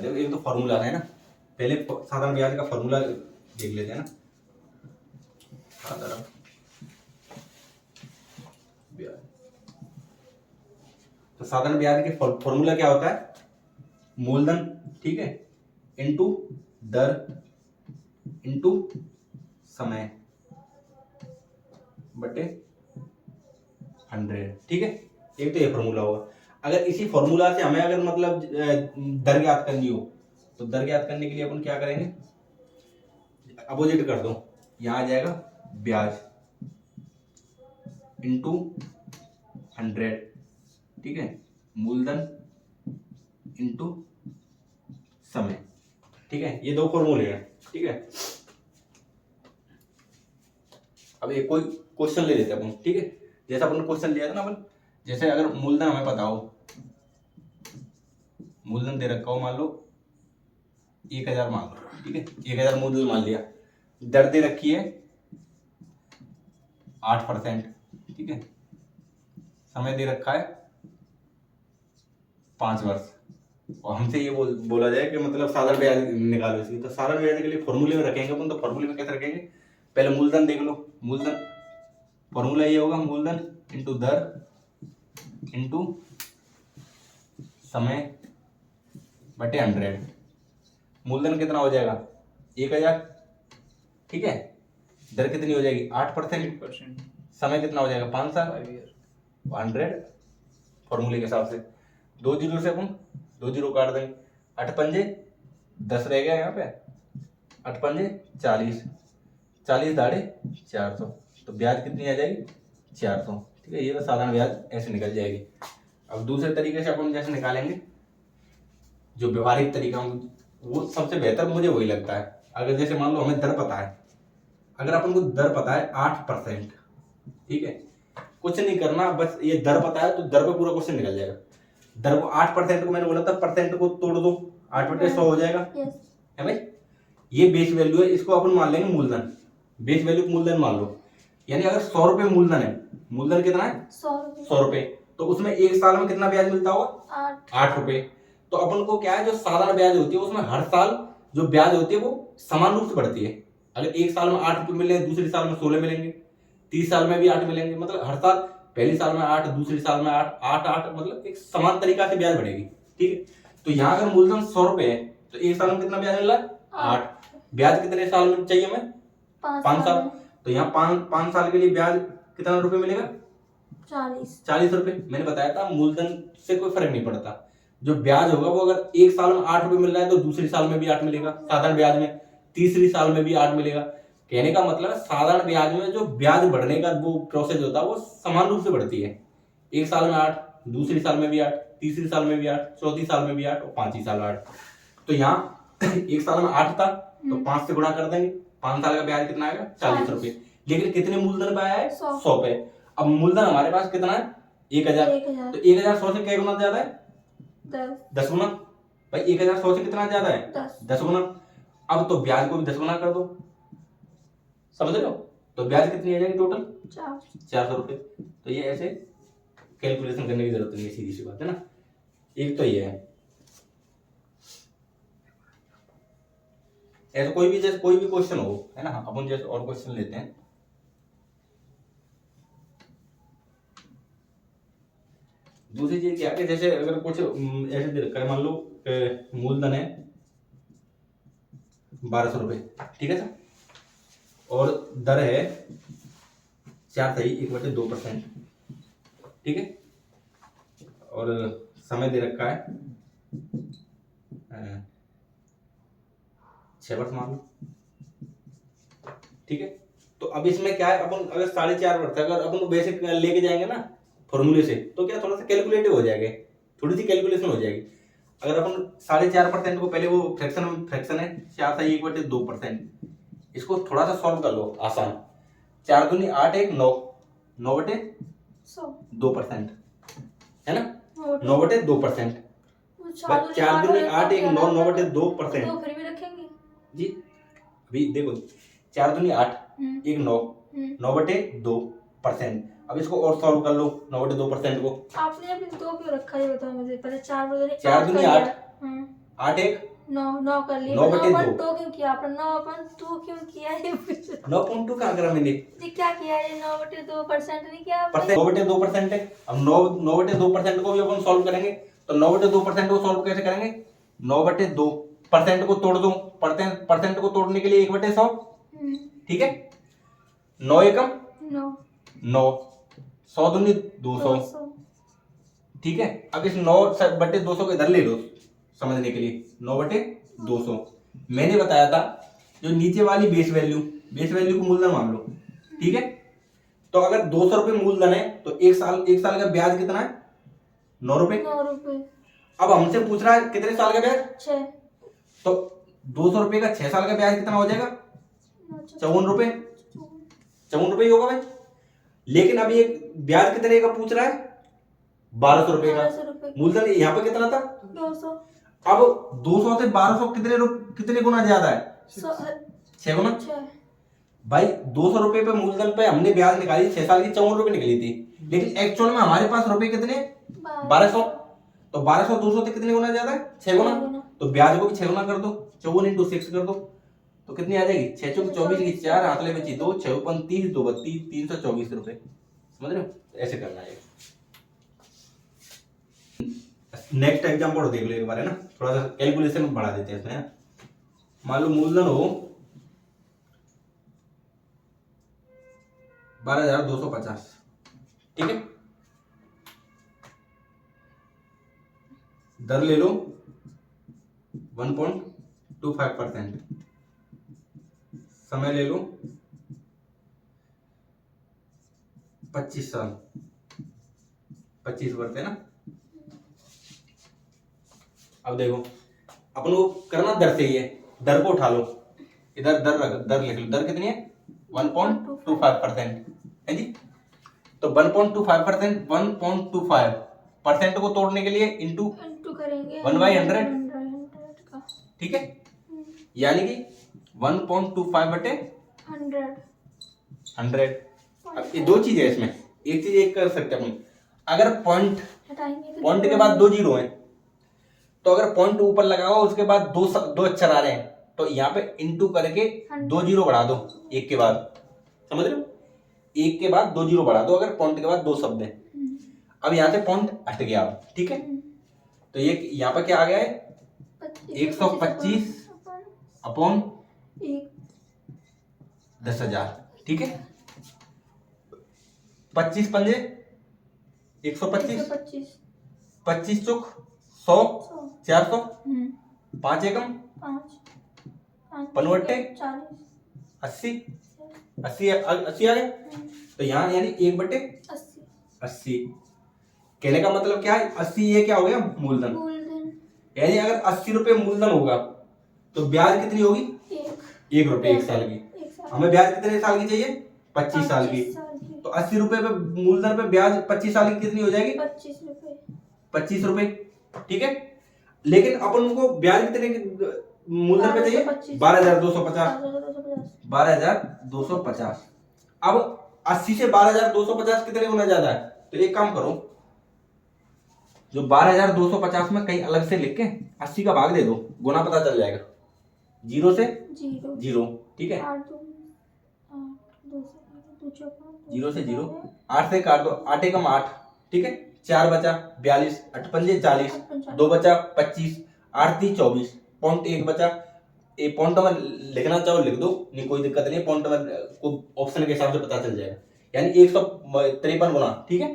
देखो एक तो फॉर्मूला है ना, पहले साधारण ब्याज का फॉर्मूला देख लेते हैं ना। साधारण ब्याज, तो साधारण ब्याज के फॉर्मूला क्या होता है, मूलधन, ठीक है, इनटू दर इनटू समय बटे 100, ठीक है। एक तो ये फॉर्मूला होगा। अगर इसी फॉर्मूला से हमें अगर मतलब दर ज्ञात करनी हो, तो दर ज्ञात करने के लिए अपन क्या करेंगे, अपोजिट कर दो, यहां आ जाएगा ब्याज इनटू 100, ठीक है, मूलधन इनटू समय, ठीक है। ये दो फॉर्मूले हैं, ठीक है। अब एक कोई क्वेश्चन ले लेते हैं अपन, ठीक है। जैसा अपन क्वेश्चन लिया था ना अपन, जैसे अगर मूलधन हमें पता हो, मूलधन दे रखा हो, मान लो 1000 मान लो, ठीक है, 1000 मूलधन मान लिया, दर दे रखी है 8%, ठीक है, समय दे रखा है 5 वर्ष, और हमसे ये बोला जाए कि मतलब साधारण ब्याज निकालो इसकी, तो साधारण ब्याज के लिए फॉर्मूले में रखेंगे अपन। तो फॉर्मूले में कैसे रखेंगे, पहले मूलधन देख लो, मूलधन फॉर्मूला ये होगा, मूलधन इनटू दर इनटू समय बटे 100। मूलधन कितना हो जाएगा 1000, ठीक है, दर कितनी हो जाएगी 8%, समय कितना हो जाएगा 5 साल, 100 फॉर्मूले के हिसाब से। 2 जीरो से अपन 2 जीरो काट देंगे, 8 पंजे 10 रह गया यहाँ पे, 8 पंजे 40, 40 दाढ़े 400, तो ब्याज कितनी आ जाएगी 400, ठीक है। ये तो साधारण ब्याज ऐसे निकल जाएगी। अब दूसरे तरीके से अपन जैसे निकालेंगे, जो व्यवहारिक तरीका वो सबसे बेहतर मुझे वही लगता है। अगर जैसे मान लो हमें दर पता है, अगर अपन को दर पता है 8%, ठीक है, कुछ नहीं करना, बस ये दर पता है तो दर पे पूरा क्वेश्चन निकल जाएगा। दर को 8% को मैंने बोला था, परसेंट को तोड़ दो, 8/100 हो जाएगा, है भाई। ये बेस वैल्यू है, इसको अपन मान लेंगे मूलधन, बेस वैल्यू मूलधन मान लो। यानी अगर 100 रुपए मूलधन है, मूलधन कितना है 100 रुपए, तो उसमें एक साल में कितना ब्याज मिलता होगा 8 रुपए। तो अपन को क्या है, जो साधारण ब्याज होती है उसमें हर साल जो ब्याज होती है वो समान रूप से बढ़ती है। अगर एक साल में 8 रुपए मिले, दूसरे साल में 16 मिलेंगे, 30 साल में भी 8 मिलेंगे, मतलब हर साल पहली साल में 8, दूसरी साल में 8, 8, 8, मतलब एक समान तरीका से ब्याज बढ़ेगी, ठीक है। तो यहाँ अगर मूलधन 100 रुपए है, तो एक साल में कितना ब्याज मिल रहा है 8। ब्याज कितने साल में चाहिए हमें 5 साल, तो यहाँ 5 साल के लिए ब्याज कितना रुपए मिलेगा 40 रुपए। मैंने बताया था मूलधन से कोई फर्क नहीं पड़ता, जो ब्याज होगा वो अगर एक साल में 8 रुपए मिल रहा है तो दूसरी साल में भी 8 मिलेगा साधारण ब्याज में, तीसरी साल में भी 8 मिलेगा। कहने का मतलब साधारण ब्याज में जो ब्याज बढ़ने का वो प्रोसेस होता है वो समान रूप से बढ़ती है। एक साल में 8, दूसरी साल में भी 8, तीसरी साल में भी 8, चौथी साल में भी 8 और 5वीं साल में 8। तो यहाँ एक साल में 8 था तो 5 से गुणा कर देंगे, 5 साल का ब्याज कितना आएगा 40 रुपए। लेकिन कितने मूलधन पे आया है 100 पे। अब मूलधन हमारे पास कितना है 1000, तो 1000 100 से क्या गुना ज्यादा है 10 गुना। भाई 1000 100 से कितना ज्यादा है 10 गुना। अब तो ब्याज को भी 10 गुना कर दो, समझ रहे हो। तो ब्याज कितनी आ जाएगी टोटल 400 रुपए। तो ये ऐसे कैलकुलेशन करने की जरूरत नहीं है, सीधी सी बात है ना। एक तो ये है, ऐसा कोई भी जैसे कोई भी क्वेश्चन हो, है ना, अपन जैसे और क्वेश्चन लेते हैं। दूसरी चीज क्या है, जैसे अगर कुछ ऐसे दे रखा है, मान लो मूलधन है 1200 रुपए, ठीक है सर, और दर है 4.1/2%, ठीक है, और समय दे रखा है 6 वर्ष मान लो, ठीक है। तो अब इसमें क्या है, अपन अगर 4.5 वर्ष अगर अपन बेसिक लेके जाएंगे ना फॉर्मूले से, तो क्या थोड़ा सा कैलकुलेटिव हो जाएगा, थोड़ी सी कैलकुलेशन हो जाएगी। अगर अपन 4.5% को पहले वो फ्रैक्शन है 4.1/2%, इसको थोड़ा सा सॉल्व कर लो आसान। 4 दूनी 8, 1 9, 9/2%, है ना, 9/2%। 4 दूनी 8, 1 9, 9/2%। जी अभी देखो 4 दूनी 8, 1 9, 9/2%। अब इसको और सॉल्व कर लो 9/2% को। आपने अभी 2 क्यों रखा है ये बताओ मुझे, पहले 4 दूनी 8, 8 1 9 कर लिए। 9/2 9/2 क्यों किया आपने? 9/2 क्यों किया ये? 9.2 कहाँ करा मैंने? ये क्या किया ये? 9/2% नहीं किया आपने? 9/2% है। अब 9/2% को भी अपन सॉल्व करेंगे, तो 9/2% को सॉल्व कैसे करेंगे? 9/2% को तोड़ दो, परसेंट को तोड़ने के लिए 1/100, ठीक है। 9 एकम 9, 100 दूनी 200, ठीक है। अब इस 9/200 को इधर ले लो समझने के लिए, 9/200। मैंने बताया था जो नीचे वाली बेस वैल्यू को मूलधन मान लो, ठीक है। तो अगर 200 रुपये मूलधन है तो एक साल का ब्याज कितना है? 9 रुपए। अब हमसे पूछ रहा है कितने साल का ब्याज? 6। तो 200 रुपये का 6 साल का ब्याज कितना हो जाएगा? 54 रुपए। 54 रुपये ही होगा भाई। लेकिन अभी एक ब्याज कितने का पूछ रहा है? 1200 रुपये का। मूलधन यहाँ पे कितना था? 200। अब 200 से 1200 कितने गुना ज्यादा है? 6 गुना। भाई 200 रुपये पे मूलधन पे हमने ब्याज निकाली, 6 साल की 54 रुपये निकली थी, लेकिन एक्चुअल में हमारे पास रुपए कितने? 1200। तो 1200 200 से कितने गुना ज्यादा है? 6 गुना। तो ब्याज को भी 6 गुना कर दो, 54 × 6 कर दो, तो कितनी आ जाएगी? 6 × 24 की 4, हाथ ले बची 2, 6 × 30 2 32, 324 रुपए। समझ रहे हो? ऐसे करना है। नेक्स्ट एग्जांपल देख लो एक बार, है ना, थोड़ा सा कैलकुलेशन बढ़ा देते हैं इसमें। मान लो मूलधन हो 12,250, ठीक है। दर ले लो 1.25%, समय ले लो 25 साल, 25 वर्ष, है ना। अब देखो अपन को करना दर से ही है, दर को उठा लो, इधर दर लिख लो। दर कितनी है? 1.25% है जी। तो 1.25% को तोड़ने के लिए इंटू करेंगे 1/100, ठीक है। यानी कि 1.25/100। अब ये दो चीजें है इसमें, एक चीज एक कर सकते हैं अपन। अगर पॉइंट के बाद 2 जीरो हैं, तो अगर पॉइंट ऊपर लगाओ उसके बाद दो अक्षर आ रहे हैं, तो यहाँ पे इंटू करके 2 जीरो बढ़ा दो एक के बाद। समझ रहे हो? एक के बाद 2 जीरो बढ़ा दो अगर पॉइंट के बाद 2 शब्द है। अब यहाँ से पॉइंट हट गया, ठीक है। तो ये यहाँ पर क्या आ गया है? 125 अपॉन 10,000, ठीक है। 25 पंजे 125, 25 चौक 100, 400, 5 एकम 5 80 आ गए। तो यहाँ यानी 1/80। कहने का मतलब क्या है? 80 ये क्या हो गया? मूलधन। यानी अगर 80 रुपए मूलधन होगा तो ब्याज कितनी होगी? 1 रुपए 1 साल की। हमें ब्याज कितने साल की चाहिए? 25 साल की। तो 80 रुपए पे मूलधन पे ब्याज 25 साल की कितनी हो जाएगी? 25 रुपए, ठीक है। लेकिन अपन को ब्याज कितने मूलधन पे चाहिए? 12,250। 12,250। अब 80 से 12,250 कितने गुना ज्यादा है? तो एक काम करो, जो 12,250 में कहीं अलग से लिख के 80 का भाग दे दो, गुना पता चल जाएगा। 0 से 0, ठीक है। 0 से 0, 8 से काट दो, 8 एकम 8, ठीक है। 4 बचा 42, 8 पंजे 40, 2 बचा 25, 8 3 24, पॉइंट 1 बचा। एक पॉइंट में लिखना चाहो लिख दो, नहीं कोई दिक्कत नहीं, पॉइंट में ऑप्शन के हिसाब से पता चल जाएगा। यानी 153 गुना, ठीक है।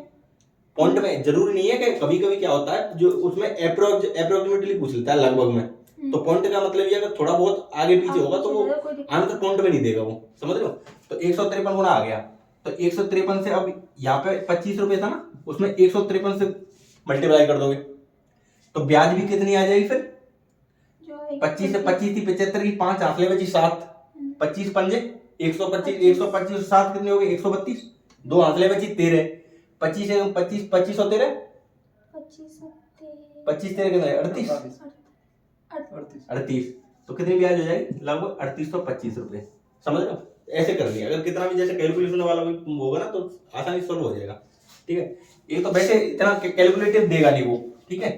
पॉइंट में जरूरी नहीं है कि कभी कभी क्या होता है जो उसमें अप्रोक्सीमेटली पूछ लेता है, लगभग में। तो पॉइंट का मतलब ये अगर थोड़ा बहुत आगे पीछे होगा तो वो आंसर पॉइंट में नहीं देगा वो, समझ रहे हो। तो 153 गुना आ गया। तो 153 से अब यहाँ पे 25 रुपए था ना, उसमें 153 से मल्टीप्लाई कर दोगे तो ब्याज भी कितनी आ जाएगी फिर? 25 से 25 थी 75 की 5 आंसले बची 7, 25 पंजे 125, 125 7 कितने हो गए? 132, 2 आंसले बची 13, 25 से 25 25 और 13 25 13 कितने? 38। तो कितनी ब्याज हो जाएगी? लगभग 3825 रुपए। समझ रहे हो? ऐसे कर दिया। अगर कितना भी जैसे कैलकुलेशन वाला भी होगा ना तो आसानी से सॉल्व हो जाएगा, ठीक है। ये तो वैसे इतना कैलकुलेटिव देगा नहीं वो, ठीक है।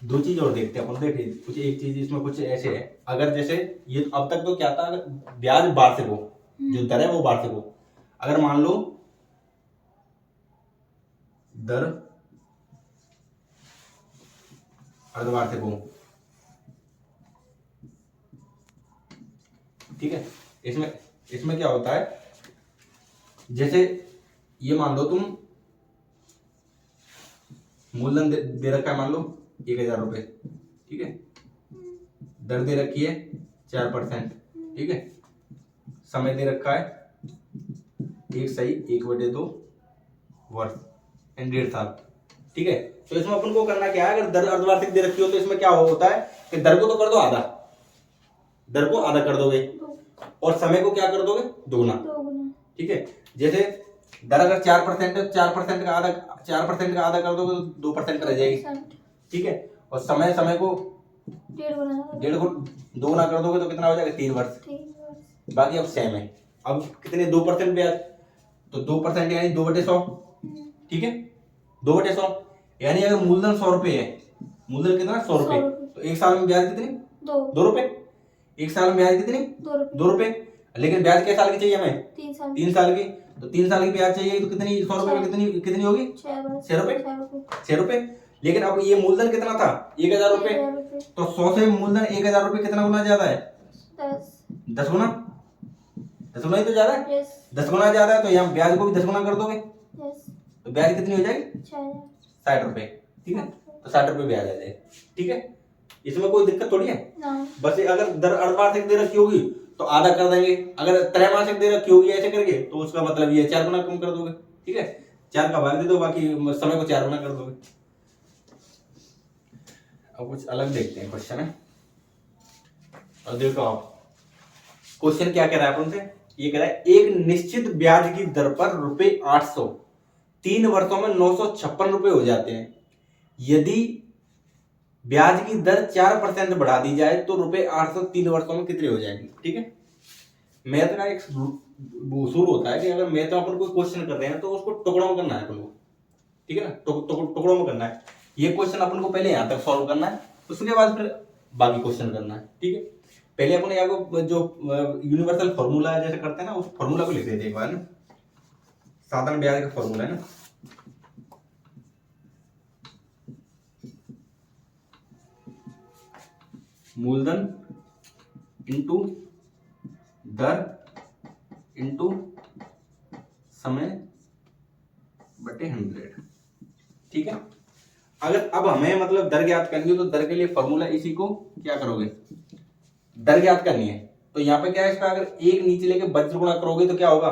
दो चीज और देखते हैं अपन। देखिए कुछ एक चीज इसमें कुछ ऐसे है, अगर जैसे ये अब तक तो क्या था, अगर ब्याज वार्षिक हो, जो दर है वो वार्षिक हो। अगर मान लो दर अर्धवार्षिक हो, ठीक है, इसमें इसमें क्या होता है, जैसे ये मान लो तुम मूलधन दे रखा है, मान लो 1,000 रुपए, ठीक है, दर दे रखी है 4%, ठीक है, समय दे रखा है 1/1/2 वर्ष यानी 1.5 साल, ठीक है। तो इसमें अपन को करना क्या है, अगर दर अर्धवार्षिक दे रखी हो तो इसमें क्या होता है कि दर को तो कर दो आधा, दर को आधा कर दोगे और समय को क्या कर दोगे, दोगुना, ठीक है। जैसे दर अगर 4% है, 4% का आधा, 4% का आधा कर दोगे तो 2% रह जाएगी, ठीक है। और समय को 1.5 दोगुना कर दोगे तो कितना हो जाएगा, 3 वर्ष। बाकी अब सेम है, अब कितने 2% ब्याज, तो 2% यानी 2/100, ठीक है, 2/100 यानी अगर मूलधन 100 रुपए है, मूलधन कितना 100 रुपए, तो एक साल में ब्याज कितनी, 2 रुपए, एक साल में ब्याज कितनी, 2 रुपए। लेकिन ब्याज कितने साल की चाहिए हमें, 3 साल की, तो 3 साल की ब्याज चाहिए तो कितनी, 100 रुपए में कितनी होगी, 6 रुपए। लेकिन अब ये मूलधन कितना था, 1,000 रुपए, तो 100 से मूलधन 1,000 रुपए कितना गुना ज्यादा है, 10 गुना, 10 गुना ही तो ज्यादा है, 10 गुना ज्यादा है, तो यहाँ ब्याज को भी 10 गुना कर दोगे तो ब्याज कितनी हो जाएगी, 60 रुपए, ठीक है। तो 60 रुपए ब्याज आ जाए, ठीक है, इसमें कोई दिक्कत थोड़ी है। बस अगर दर अर्धवार्षिक दे रखी होगी तो आधा कर देंगे, अगर त्रैमासिक दे रखी होगी ऐसे करके तो उसका मतलब ये 4 गुना कम कर दोगे, ठीक है, 4 का भाग दे दो, बाकी समय को 4 गुना कर दोगे। अब कुछ अलग देखते हैं क्वेश्चन है, और देखो आप क्वेश्चन क्या कह रहा है अपन से, ये कह रहा है एक निश्चित ब्याज की दर पर ₹800 3 वर्षों में 956 रुपए हो जाते हैं। यदि ब्याज की दर 4% बढ़ा दी जाए तो ₹800 3 वर्षों में कितनी हो जाएगी, ठीक है। मैथ का एक उसूल होता है कि अगर मैथ में अपन कोई क्वेश्चन कर रहे हैं तो उसको टुकड़ों में करना है अपन को, ठीक है ना, टुकड़ों में करना है। ये क्वेश्चन अपन को पहले यहाँ तक सॉल्व करना है, उसके बाद फिर बाकी क्वेश्चन करना है, ठीक है। पहले अपन यहाँ को जो यूनिवर्सल फॉर्मूला जैसे करते हैं ना, उस फॉर्मूला को लिख देते हैं एक बार ना, साधारण ब्याज का फॉर्मूला है ना, मूलधन इंटू दर इंटू समय बटे 100, ठीक है। अगर अब हमें मतलब दर ज्ञात करनी हो तो दर के लिए फॉर्मूला इसी को क्या करोगे, दर ज्ञात करनी है तो यहाँ पे क्या है, इसका अगर एक नीचे लेके वज्र गुणा करोगे तो क्या होगा,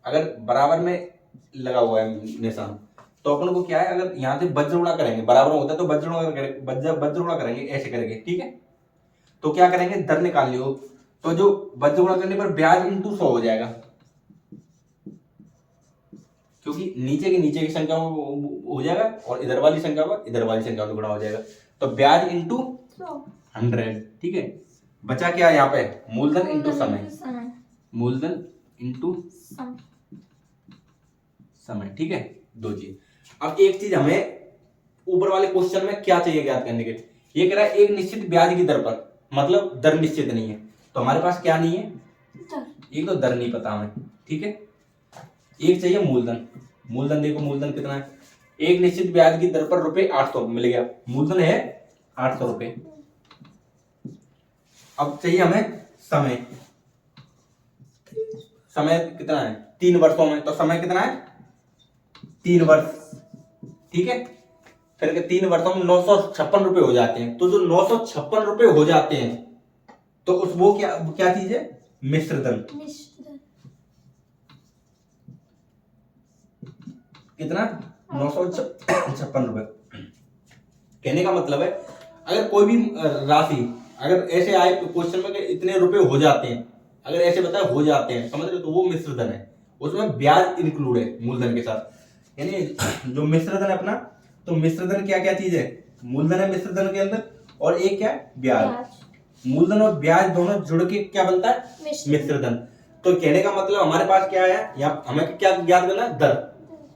अगर बराबर में लगा हुआ है निशान तो अपन को क्या है, अगर यहाँ से वज्र गुणा करेंगे, बराबर होता है तो वज्र गुणा करेंगे ऐसे करेंगे, ठीक है। तो क्या करेंगे, दर निकाल लियो, तो जो वज्र गुणा करने पर ब्याज इंटू 100 हो जाएगा, क्योंकि नीचे की संख्या हो जाएगा और इधर वाली संख्या में गुणा हो जाएगा, तो ब्याज इंटू 100, ठीक है। बचा क्या यहाँ पे, मूलधन इंटू समय, मूलधन इंटू समय, ठीक है, दो चीज। अब एक चीज हमें ऊपर वाले क्वेश्चन में क्या चाहिए ज्ञात करने के लिए, ये कह रहा है एक निश्चित ब्याज की दर पर, मतलब दर निश्चित नहीं है, तो हमारे पास क्या नहीं है, एक तो दर नहीं पता हमें, ठीक है। एक चाहिए मूलधन, मूलधन देखो मूलधन कितना है, एक निश्चित ब्याज की दर पर ₹800 मिल गया, मूलधन है 800 रुपए। अब चाहिए हमें समय, समय कितना है 3 वर्षों में, तो समय कितना है 3 वर्ष, ठीक है। फिर 3 वर्षों में 956 रुपए हो जाते हैं, तो जो 956 रुपए हो जाते हैं तो उस वो क्या चीज है, मिश्र धन, कितना 956 रुपए। कहने का मतलब है अगर कोई भी राशि अगर ऐसे आए क्वेश्चन में कि इतने रुपए हो जाते हैं, अगर ऐसे बताए हो जाते हैं, समझ रहे, तो वो मिश्र धन है, उसमें ब्याज इंक्लूड है मूलधन के साथ। यानी जो मिश्र धन है अपना, तो मिश्र धन क्या क्या चीज है, मूलधन है मिश्र धन के अंदर, और एक क्या है ब्याज। मूलधन और ब्याज दोनों जुड़ के क्या बनता है, मिश्र धन। तो कहने का मतलब हमारे पास क्या है, यहाँ हमें क्या ज्ञात करना है, दर,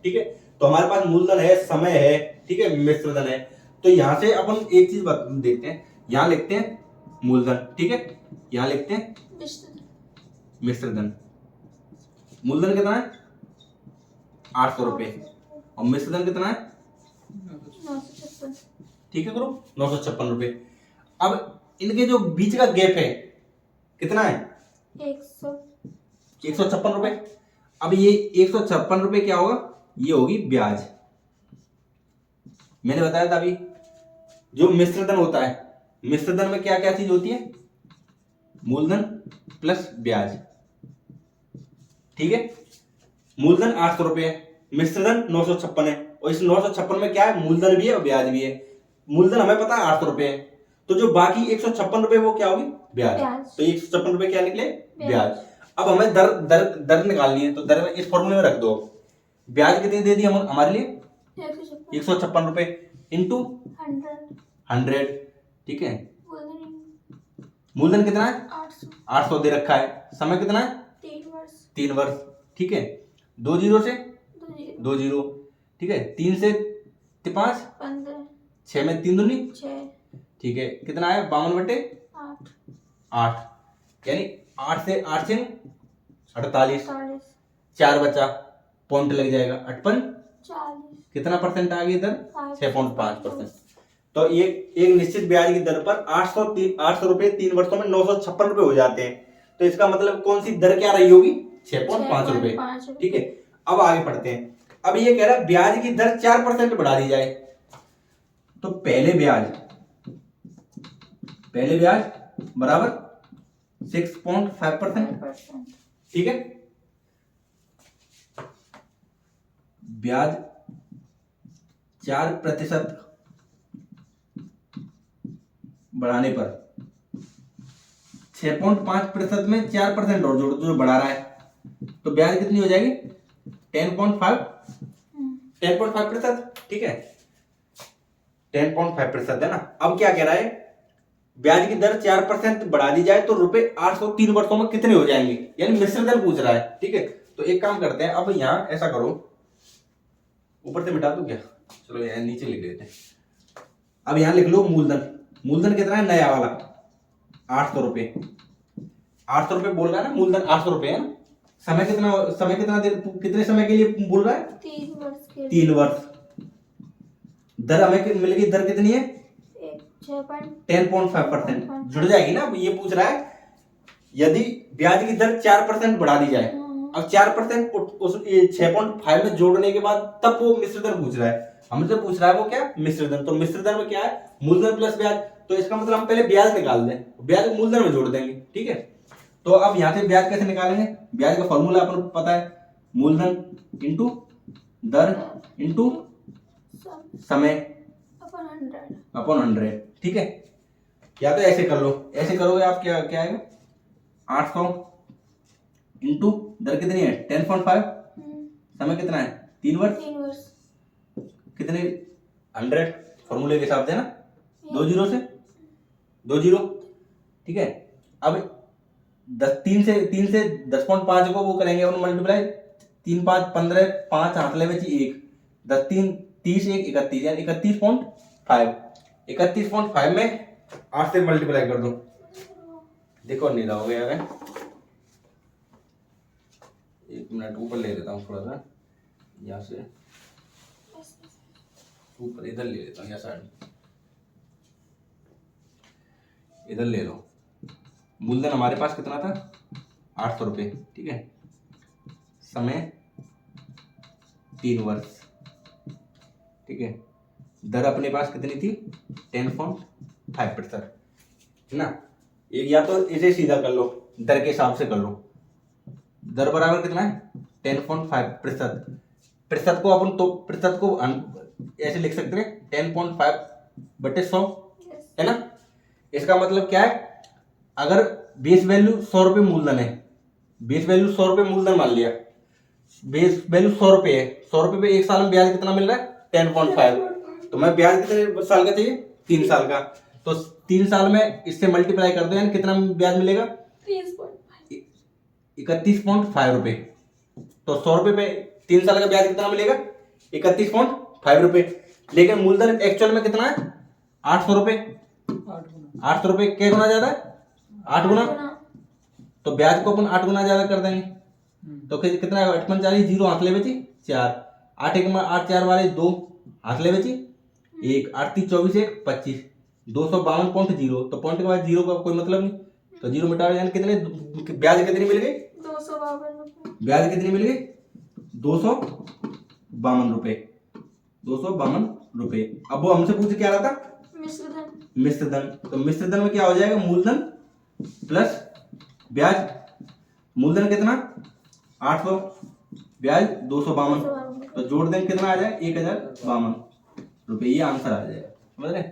ठीक है। तो हमारे पास मूलधन है, समय है, ठीक है, मिश्र धन है, तो यहाँ से अपन एक चीज देखते हैं, यहाँ लिखते हैं मूलधन, ठीक है, यहाँ लिखते हैं मिश्र धन। मूलधन कितना है 800 रुपये और मिश्र धन कितना है 956। ठीक है करो 956 रुपये। अब इनके जो बीच का गैप है कितना है 156 रुपये। अब ये 156 रुपये क्या होगा, ये होगी ब्याज। मैंने बताया था अभी जो मिश्रधन होता है, मिश्रधन में क्या क्या चीज होती है, मूलधन प्लस ब्याज, ठीक है। मूलधन 800 रुपये है, मिश्रधन 956 है, और इस 956 में क्या है, मूलधन भी है और ब्याज भी है। मूलधन हमें पता है 800 रुपये है, तो जो बाकी 156 रुपये वो क्या होगी, ब्याज। तो 156 रुपये क्या निकले, ब्याज। अब हमें दर दर दर निकालनी है, तो दर में इस फॉर्मूले में रख दो। ब्याज कितनी दे दी हम हमारे लिए 156 रुपये इंटू 100, ठीक है। मूलधन कितना है 800 दे रखा है, समय कितना है 3 वर्ष, ठीक है। 2 जीरो से 2 जीरो, ठीक है। 3 से 5 15, 6 में 3 दूनी 6, ठीक है। कितना है 52/8, यानी 8 से 8 से 48, 4 बचा, पॉइंट लग जाएगा 58, 40, कितना परसेंट आ गई इधर 6.5%। तो ये एक निश्चित ब्याज की दर पर 800 रुपए 3 वर्षों में 956 रुपए हो जाते हैं। तो इसका मतलब कौन सी दर क्या रही होगी, 6.5 रुपए, ठीक है। अब आगे पढ़ते हैं। अब ये कह रहा है ब्याज की दर 4% बढ़ा दी जाए, तो पहले ब्याज बराबर 6.5%, ठीक है। ब्याज 4% बढ़ाने पर 6.5% में 4% और जोड़, जो बढ़ा रहा है, तो ब्याज कितनी हो जाएगी 10.5%, ठीक है। 10.5% है ना। अब क्या कह रहा है, ब्याज की दर 4% बढ़ा दी जाए तो रुपए 803 वर्षों में कितने हो जाएंगे, यानी मिश्रधन पूछ रहा है, ठीक है। तो एक काम करते हैं, अब यहां ऐसा करो, ऊपर से मिटा दूं क्या, चलो यहां नीचे लिख देते हैं। अब यहां लिख लो मूलधन कितना है नया वाला 800 रुपये, 800 रुपये बोल रहा है ना, मूलधन 800 रुपये है ना। समय कितना देर, कितने समय के लिए बोल रहा है 3 वर्ष। दर हमें मिलेगी, दर कितनी है 10.5%, जुड़ जाएगी ना। ये पूछ रहा है यदि ब्याज की दर 4% बढ़ा दी जाए, अब 4% उस 6.5 में जोड़ने के बाद तब वो मिश्रधन पूछ रहा है, हमसे पूछ रहा है वो क्या, मिश्रधन। तो मिश्रधन में क्या है, मूलधन प्लस ब्याज। तो इसका मतलब हम पहले ब्याज निकाल दें, ब्याज को मूलधन में जोड़ देंगे, ठीक है। तो अब यहां से ब्याज कैसे निकालेंगे, ब्याज का फॉर्मूला अपन को पता है, मूलधन इंटू दर इंटू समय अपॉन 100, ठीक है। या तो ऐसे कर लो, ऐसे करोगे आप क्या आएगा 800 इंटू दर कितनी है 10.5, समय कितना है 3 वर्ष, कितने 100 फॉर्मूले के हिसाब से ना, 2 जीरो से 2 जीरो, ठीक है। अब 3 से 10.5 को वो करेंगे और मल्टीप्लाई, 3 5 15, 5 हाथ ले बची 1, 10 3 30, 1 31, यानी 31.5 में 8 से मल्टीप्लाई कर दो, देखो नहीं रहा होगा यार, 1 मिनट ऊपर ले लेता हूँ थोड़ा सा, यहाँ से ऊपर इधर ले लेता हूँ, यहाँ साइड इधर ले लो। मूलधन हमारे पास कितना था 800 रुपये, ठीक है। समय 3 वर्ष, ठीक है। दर अपने पास कितनी थी 10.5%, है ना। एक या तो इसे सीधा कर लो, दर के हिसाब से कर लो। दर बराबर कितना है 10.5%, प्रतिशत को अपन तो प्रतिशत को ऐसे लिख सकते हैं 10.5/100, है ना। इसका मतलब क्या है, अगर बेस वैल्यू 100 रुपये मूलधन है, बेस वैल्यू 100 रुपये मूलधन मान लिया, बेस वैल्यू 100 रुपये है, 100 रुपये पे एक साल में ब्याज कितना मिल रहा है 10.5, तो मैं ब्याज कितने साल का चाहिए 3 साल का, तो 3 साल में इससे मल्टीप्लाई कर दो, यानी कितना ब्याज मिलेगा 31.5 रुपये। तो 100 रुपये पे 3 साल का ब्याज कितना मिलेगा 31.5 रुपये। लेकिन मूलधन एक्चुअल में कितना है? 800 रुपए। 800 रुपए क्या गुना ज्यादा है? 8 गुना। तो ब्याज को अपन 8 गुना ज्यादा कर देंगे तो कितना है? 8 45 जीरो हाथ ले बची 4, 8 1 8 4 वाले 2 हाथ ले बची 1, 8 3 24 1 25, 252.0। तो पॉइंट के बाद जीरो का कोई मतलब नहीं, तो जीरो मिटा यानी कितने ब्याज कितनी मिल गई? 252 रुपए। ब्याज कितनी मिल गई? 252 रुपए। 252 रुपए। अब वो हमसे पूछ क्या रहा था? मिश्र धन। मिश्र धन। तो मिश्र धन में क्या हो जाएगा? मूलधन प्लस ब्याज। मूलधन कितना? 800, ब्याज 252। तो जोड़ दें कितना आ जाए? 1052 रुपए। ये आंसर आ जाएगा, समझ रहे?